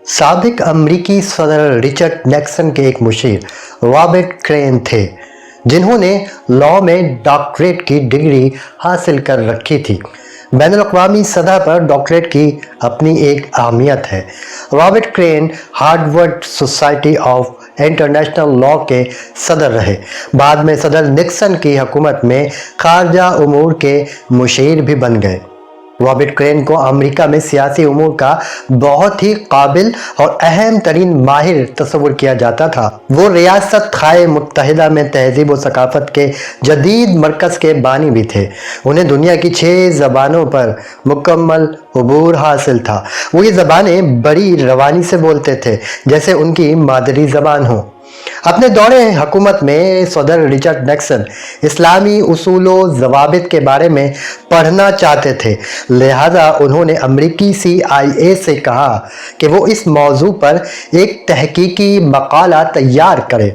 سابق امریکی صدر رچرڈ نیکسن کے ایک مشیر رابرٹ کرین تھے جنہوں نے لاء میں ڈاکٹریٹ کی ڈگری حاصل کر رکھی تھی۔ بین الاقوامی سطح پر ڈاکٹریٹ کی اپنی ایک اہمیت ہے۔ Robert Crane Harvard Society of International Law کے صدر رہے۔ بعد میں صدر نکسن کی حکومت میں خارجہ امور کے مشیر بھی بن گئے۔ رابرٹ کرین کو امریکہ میں سیاسی امور کا بہت ہی قابل اور اہم ترین ماہر تصور کیا جاتا تھا۔ وہ ریاست خائے متحدہ میں تہذیب و ثقافت کے جدید مرکز کے بانی بھی تھے۔ انہیں دنیا کی 6 زبانوں پر مکمل عبور حاصل تھا۔ وہ یہ زبانیں بڑی روانی سے بولتے تھے جیسے ان کی مادری زبان ہو۔ اپنے دور حکومت میں صدر رچرڈ نیکسن اسلامی اصول و ضوابط کے بارے میں پڑھنا چاہتے تھے، لہذا انہوں نے امریکی CIA سے کہا کہ وہ اس موضوع پر ایک تحقیقی مقالہ تیار کرے۔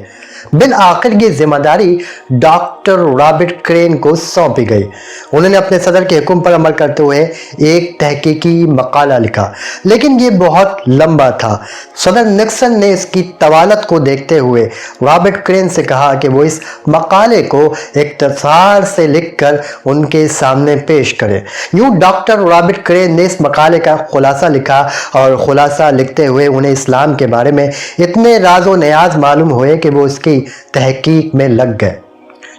بالآخر یہ ذمہ داری ڈاکٹر رابرٹ کرین کو سونپی گئی۔ انہوں نے اپنے صدر کے حکم پر عمل کرتے ہوئے ایک تحقیقی مقالہ لکھا، لیکن یہ بہت لمبا تھا۔ صدر نکسن نے اس کی طوالت کو دیکھتے ہوئے رابرٹ کرین سے کہا کہ وہ اس مقالے کو اختصار سے لکھ کر ان کے سامنے پیش کرے۔ یوں ڈاکٹر رابرٹ کرین نے اس مقالے کا خلاصہ لکھا، اور خلاصہ لکھتے ہوئے انہیں اسلام کے بارے میں اتنے راز و نیاز معلوم ہوئے کہ وہ اس کی تحقیق میں لگ گئے۔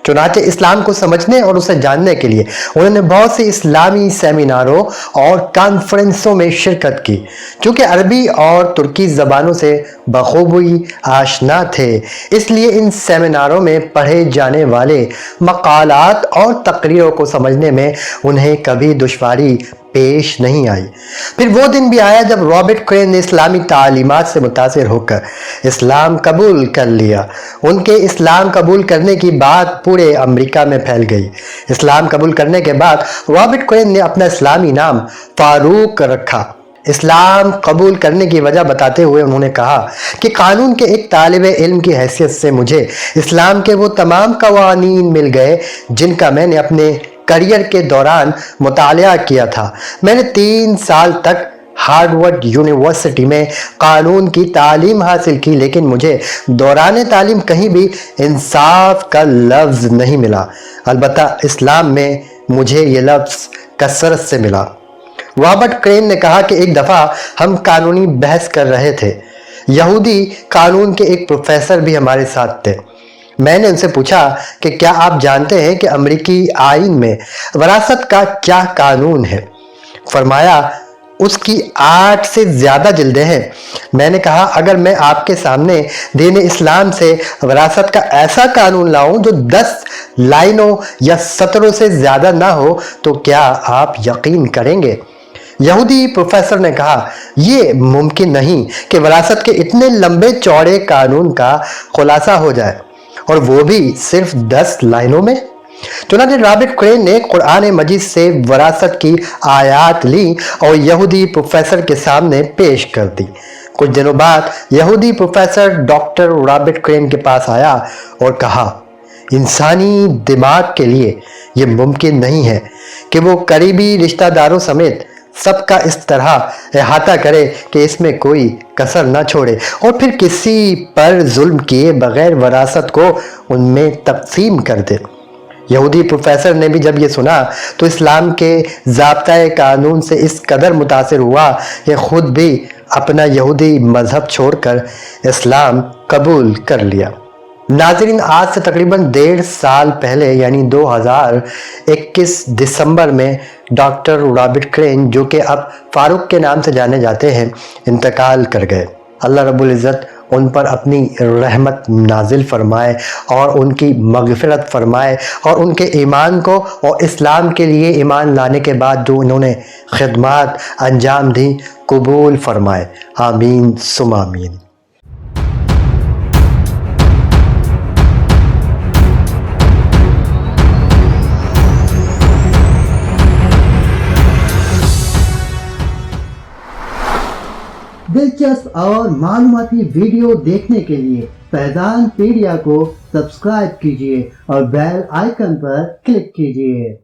چنانچہ اسلام کو سمجھنے اور اسے جاننے کے لیے انہوں نے بہت سی اسلامی سیمیناروں اور کانفرنسوں میں شرکت کی۔ چونکہ عربی اور ترکی زبانوں سے بخوبی آشنا تھے، اس لیے ان سیمیناروں میں پڑھے جانے والے مقالات اور تقریروں کو سمجھنے میں انہیں کبھی دشواری پیش نہیں آئی۔ پھر وہ دن بھی آیا جب رابرٹ کرین نے اسلامی تعلیمات سے متاثر ہو کر اسلام قبول کر لیا۔ ان کے اسلام قبول کرنے کی بات پورے امریکہ میں پھیل گئی۔ اسلام قبول کرنے کے بعد رابرٹ کرین نے اپنا اسلامی نام فاروق رکھا۔ اسلام قبول کرنے کی وجہ بتاتے ہوئے انہوں نے کہا کہ قانون کے ایک طالب علم کی حیثیت سے مجھے اسلام کے وہ تمام قوانین مل گئے جن کا میں نے اپنے کیریئر کے دوران مطالعہ کیا تھا۔ میں نے 3 سال تک ہارورڈ یونیورسٹی میں قانون کی تعلیم حاصل کی، لیکن مجھے دوران تعلیم کہیں بھی انصاف کا لفظ نہیں ملا۔ البتہ اسلام میں مجھے یہ لفظ کثرت سے ملا۔ رابرٹ کرین نے کہا کہ ایک دفعہ ہم قانونی بحث کر رہے تھے۔ یہودی قانون کے ایک پروفیسر بھی ہمارے ساتھ تھے۔ میں نے ان سے پوچھا کہ کیا آپ جانتے ہیں کہ امریکی آئین میں وراثت کا کیا قانون ہے؟ فرمایا اس کی 8 سے زیادہ جلدیں ہیں۔ میں نے کہا اگر میں آپ کے سامنے دین اسلام سے وراثت کا ایسا قانون لاؤں جو 10 لائنوں یا سطروں سے زیادہ نہ ہو تو کیا آپ یقین کریں گے؟ یہودی پروفیسر نے کہا یہ ممکن نہیں کہ وراثت کے اتنے لمبے چوڑے قانون کا خلاصہ ہو جائے، اور وہ بھی صرف 10 لائنوں میں۔ چنانچہ رابرٹ کرین نے قرآن مجید سے وراثت کی آیات لی اور یہودی پروفیسر کے سامنے پیش کر دی۔ کچھ دنوں بعد یہودی پروفیسر ڈاکٹر رابرٹ کرین کے پاس آیا اور کہا انسانی دماغ کے لیے یہ ممکن نہیں ہے کہ وہ قریبی رشتہ داروں سمیت سب کا اس طرح احاطہ کرے کہ اس میں کوئی کسر نہ چھوڑے، اور پھر کسی پر ظلم کیے بغیر وراثت کو ان میں تقسیم کر دے۔ یہودی پروفیسر نے بھی جب یہ سنا تو اسلام کے ضابطۂ قانون سے اس قدر متاثر ہوا کہ خود بھی اپنا یہودی مذہب چھوڑ کر اسلام قبول کر لیا۔ ناظرین، آج سے تقریباً 1.5 سال پہلے یعنی 2021 دسمبر میں ڈاکٹر رابرٹ کرین، جو کہ اب فاروق کے نام سے جانے جاتے ہیں، انتقال کر گئے۔ اللہ رب العزت ان پر اپنی رحمت نازل فرمائے اور ان کی مغفرت فرمائے، اور ان کے ایمان کو اور اسلام کے لیے ایمان لانے کے بعد جو انہوں نے خدمات انجام دیں قبول فرمائے۔ آمین ثم آمین۔ دلچسپ اور معلوماتی ویڈیو دیکھنے کے لیے فیضان پیڈیا کو سبسکرائب کیجیے اور بیل آئیکن پر کلک کیجیے۔